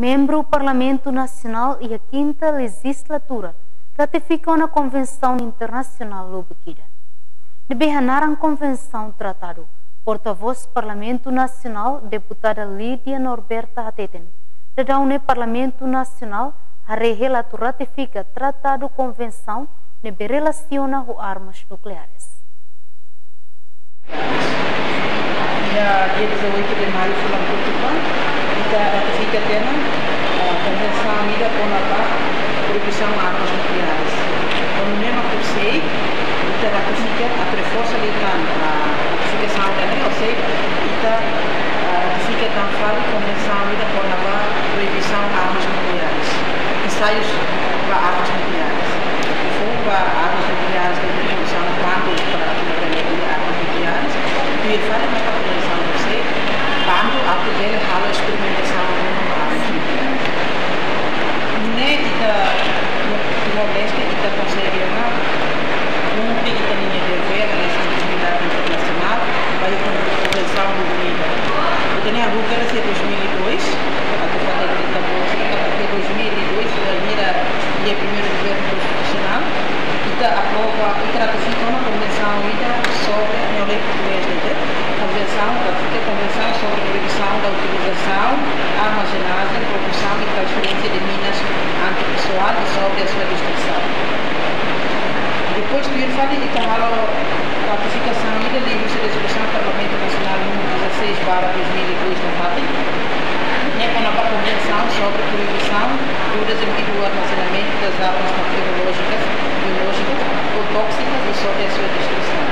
Membro do Parlamento Nacional e a 5ª Legislatura ratificam a Convenção Internacional Lubequira. Debehanaram Convenção Tratado, porta-voz do Parlamento Nacional, deputada Lídia Norberta Hateten, da UNE Parlamento Nacional, a relato ratifica Tratado Convenção que relaciona com armas nucleares. Dia 18 de maio foi em Portugal, kita ratifica a Convenção Unida com a proibição de armas nucleares. Quando mesmo sei, kita ratifica a preforça legal, a ratificação da lei, ou seja, kita ratifica também a Convenção Unida com a proibição de armas nucleares, ensaios para armas nucleares. Para armas nucleares que funcionam quando para a armas nucleares, e faz uma calculação de você, quando a poder a experimentação de armas nucleares. Nem do Nordeste que consegue não tem linha de ver nessa comunidade internacional, vai com a Convenção do Vida. Eu tenho a Rúcara de 2002, a que foi feita até 2002, foi a dia primeiro governo constitucional. Aprova e ratifica uma convenção unida sobre a lei portuguesa, ratifica a convenção sobre a proibição da utilização, armazenagem, produção e transferência de minas antipessoal e sobre a sua destruição. Depois do IRFAD e com a ratificação unida de resolução do Parlamento Nacional número 16/2002 da FATI, é com a convenção sobre a proibição do desenvolvimento do armazenamento das armas bacteriológicas, biológicas ou tóxicas e sobre a sua destruição.